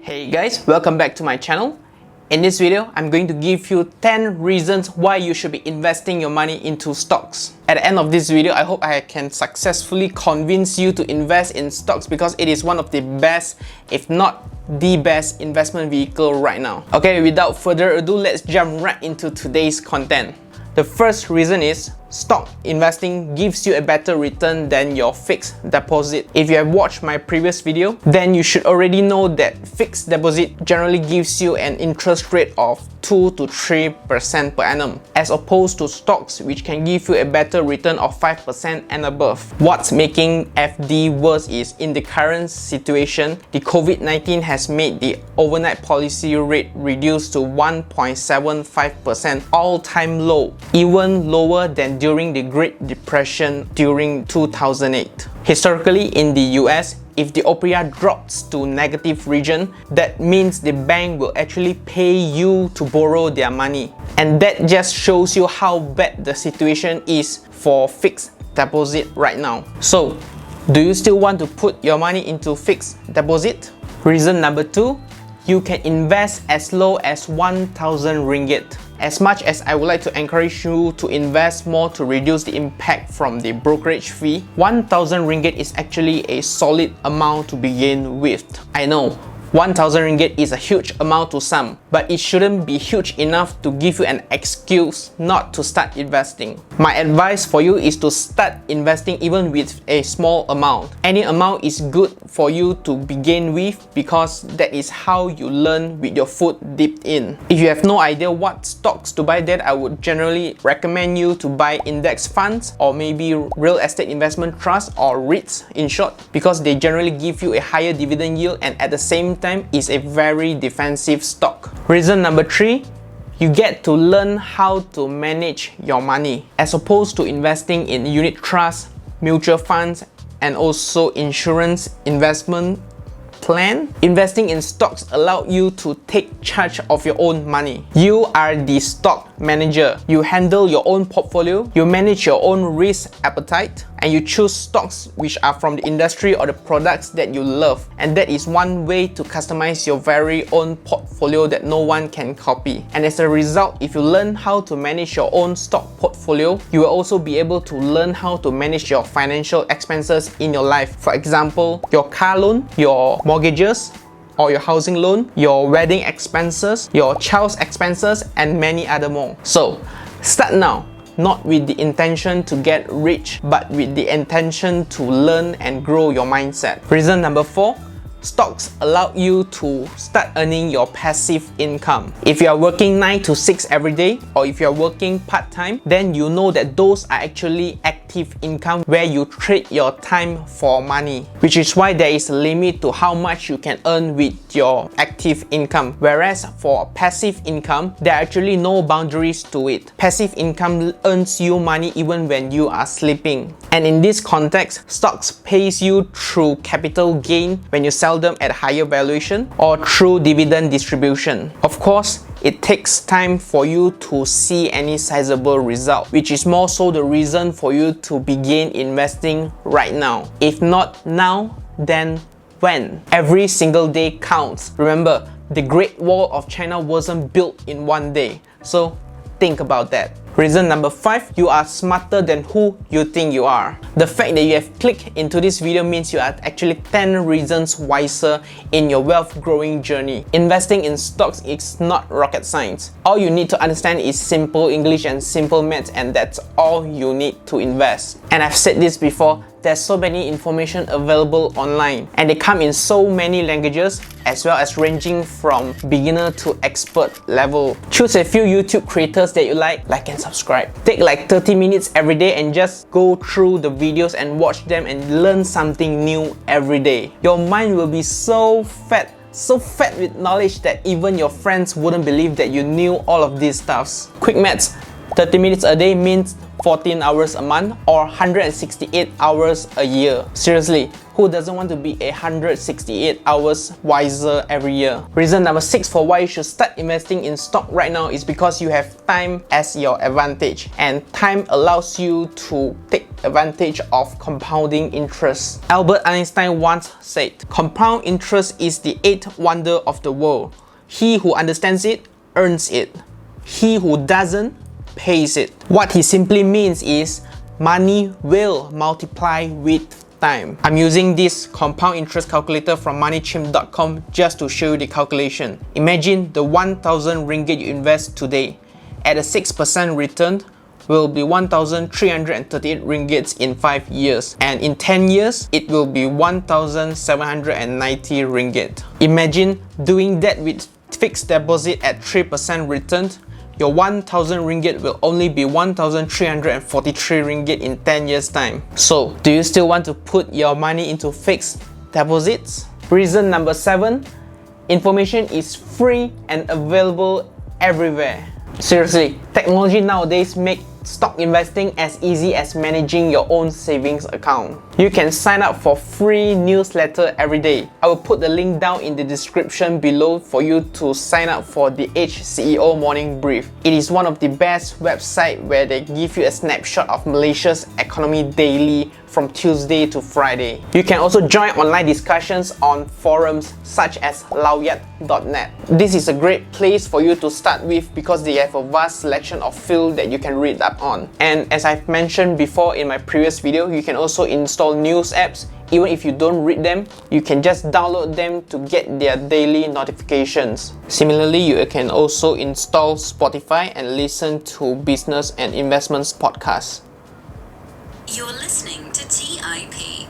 Hey guys, welcome back to my channel. In this video, I'm going to give you 10 reasons why you should be investing your money into stocks. At the end of this video, I hope I can successfully convince you to invest in stocks because it is one of the best, if not the best investment vehicle right now. Okay, without further ado, let's jump right into today's content. The first reason is stock investing gives you a better return than your fixed deposit. If you have watched my previous video, then you should already know that fixed deposit generally gives you an interest rate of 2 to 3% per annum, as opposed to stocks which can give you a better return of 5% and above. What's making FD worse is in the current situation, the COVID-19 has made the overnight policy rate reduced to 1.75%, all-time low, even lower than during the Great Depression during 2008. Historically, in the US, if the OPR drops to negative region, that means the bank will actually pay you to borrow their money. And that just shows you how bad the situation is for fixed deposit right now. So, do you still want to put your money into fixed deposit? Reason number 2, you can invest as low as 1,000 ringgit. As much as I would like to encourage you to invest more to reduce the impact from the brokerage fee, 1,000 ringgit is actually a solid amount to begin with. I know, 1,000 ringgit is a huge amount to some, but it shouldn't be huge enough to give you an excuse not to start investing. My advice for you is to start investing even with a small amount. Any amount is good for you to begin with because that is how you learn with your foot dipped in. If you have no idea what stocks to buy, then I would generally recommend you to buy index funds or maybe real estate investment trusts or REITs in short, because they generally give you a higher dividend yield and at the same time is a very defensive stock. Reason number 3, you get to learn how to manage your money. As opposed to investing in unit trusts, mutual funds, and also insurance investment plan, investing in stocks allow you to take charge of your own money. You are the stock manager. You handle your own portfolio, you manage your own risk appetite, and you choose stocks which are from the industry or the products that you love. And that is one way to customize your very own portfolio that no one can copy. And as a result, if you learn how to manage your own stock portfolio, you will also be able to learn how to manage your financial expenses in your life. For example, your car loan, your mortgages, or your housing loan, your wedding expenses, your child's expenses, and many other more. So, start now. Not with the intention to get rich, but with the intention to learn and grow your mindset. Reason number 4, stocks allow you to start earning your passive income. If you are working 9 to 6 every day, or if you are working part-time, then you know that those are actually active income where you trade your time for money, which is why there is a limit to how much you can earn with your active income. Whereas for passive income, there are actually no boundaries to it. Passive income earns you money even when you are sleeping. And in this context, stocks pays you through capital gain when you sell them at higher valuation or through dividend distribution. Of course, it takes time for you to see any sizable result, which is more so the reason for you to begin investing right now. If not now, then when? Every single day counts. Remember, the Great Wall of China wasn't built in one day. So think about that. Reason number 5, you are smarter than who you think you are. The fact that you have clicked into this video means you are actually 10 reasons wiser in your wealth growing journey. Investing in stocks is not rocket science. All you need to understand is simple English and simple maths, and that's all you need to invest. And I've said this before, there's so many information available online and they come in so many languages, as well as ranging from beginner to expert level. Choose a few YouTube creators that you like and subscribe. Take like 30 minutes every day and just go through the videos and watch them and learn something new every day. Your mind will be so fat with knowledge that even your friends wouldn't believe that you knew all of these stuffs. Quick maths, 30 minutes a day means 14 hours a month or 168 hours a year. Seriously, who doesn't want to be 168 hours wiser every year? Reason number 6 for why you should start investing in stock right now is because you have time as your advantage, and time allows you to take advantage of compounding interest. Albert Einstein once said, "Compound interest is the eighth wonder of the world. He who understands it earns it. He who doesn't pays it." What he simply means is money will multiply with time. I'm using this compound interest calculator from moneychimp.com just to show you the calculation. Imagine the 1,000 ringgit you invest today at a 6% return will be 1,338 ringgits in 5 years, and in 10 years it will be 1,790 ringgit. Imagine doing that with fixed deposit at 3% return. Your 1,000 ringgit will only be 1,343 ringgit in 10 years time. So, do you still want to put your money into fixed deposits? Reason number 7, information is free and available everywhere. Seriously, technology nowadays makes stock investing as easy as managing your own savings account. You can sign up for free newsletter every day. I will put the link down in the description below for you to sign up for the H CEO Morning Brief. It is one of the best websites where they give you a snapshot of Malaysia's economy daily from Tuesday to Friday. You can also join online discussions on forums such as lawyat.net. This is a great place for you to start with because they have a vast selection of fields that you can read up on. And as I've mentioned before in my previous video, you can also install news apps. Even if you don't read them, you can just download them to get their daily notifications. Similarly, you can also install Spotify and listen to business and investments podcasts. You're listening to TIP.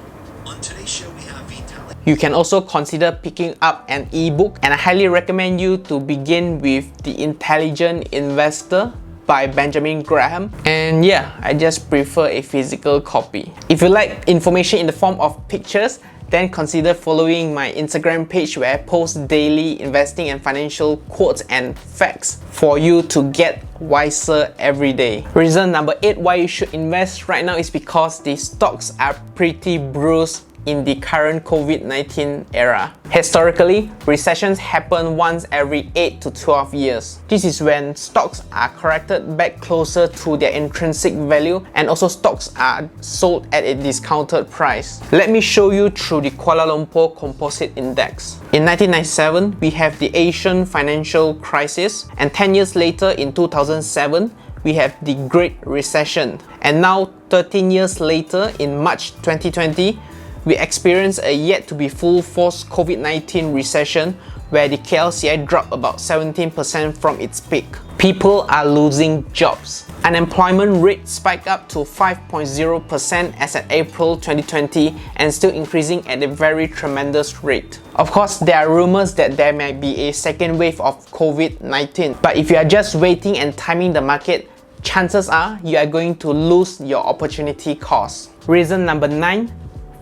On today's show, we have Vitaly. You can also consider picking up an ebook, and I highly recommend you to begin with The Intelligent Investor by Benjamin Graham. And yeah, I just prefer a physical copy. If you like information in the form of pictures, then consider following my Instagram page where I post daily investing and financial quotes and facts for you to get wiser every day. Reason number 8 why you should invest right now is because the stocks are pretty bruised in the current COVID-19 era. Historically, recessions happen once every 8 to 12 years. This is when stocks are corrected back closer to their intrinsic value, and also stocks are sold at a discounted price. Let me show you through the Kuala Lumpur Composite Index. In 1997, we have the Asian financial crisis, and 10 years later in 2007, we have the Great Recession. And now 13 years later in March 2020, we experienced a yet to be full force COVID-19 recession where the KLCI dropped about 17% from its peak. People are losing jobs. Unemployment rate spiked up to 5.0% as at April 2020 and still increasing at a very tremendous rate. Of course, there are rumors that there might be a second wave of COVID-19, but if you are just waiting and timing the market, chances are you are going to lose your opportunity cost. Reason number 9,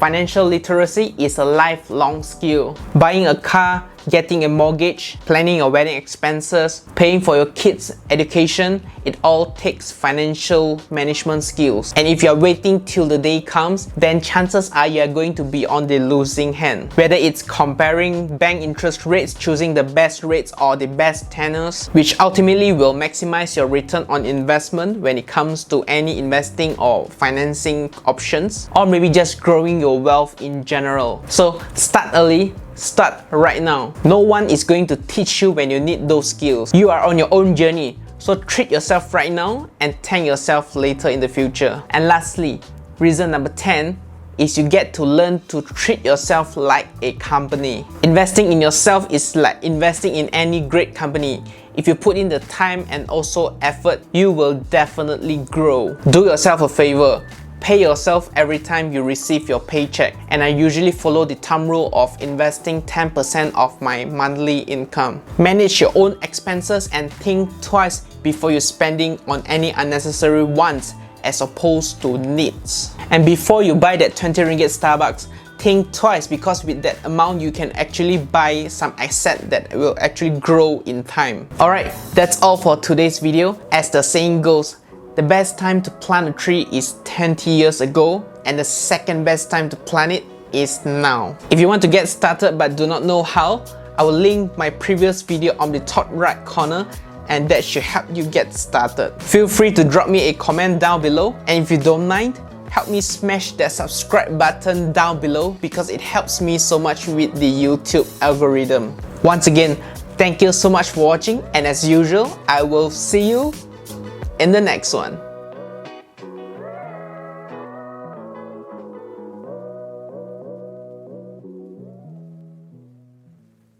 financial literacy is a lifelong skill. Buying a car, getting a mortgage, planning your wedding expenses, paying for your kids' education, it all takes financial management skills. And if you're waiting till the day comes, then chances are you're going to be on the losing hand. Whether it's comparing bank interest rates, choosing the best rates or the best tenors, which ultimately will maximize your return on investment when it comes to any investing or financing options, or maybe just growing your wealth in general. So start early. Start right now. No one is going to teach you when you need those skills. You are on your own journey. So treat yourself right now and thank yourself later in the future. And lastly, reason number 10 is you get to learn to treat yourself like a company. Investing in yourself is like investing in any great company. If you put in the time and also effort, you will definitely grow. Do yourself a favor. Pay yourself every time you receive your paycheck, and I usually follow the thumb rule of investing 10% of my monthly income. Manage your own expenses and think twice before you're spending on any unnecessary wants as opposed to needs. And before you buy that 20 ringgit Starbucks, think twice, because with that amount you can actually buy some asset that will actually grow in time. Alright, that's all for today's video. As the saying goes, the best time to plant a tree is 20 years ago, and the second best time to plant it is now. If you want to get started but do not know how, I will link my previous video on the top right corner, and that should help you get started. Feel free to drop me a comment down below, and if you don't mind, help me smash that subscribe button down below because it helps me so much with the YouTube algorithm. Once again, thank you so much for watching, and as usual, I will see you in the next one.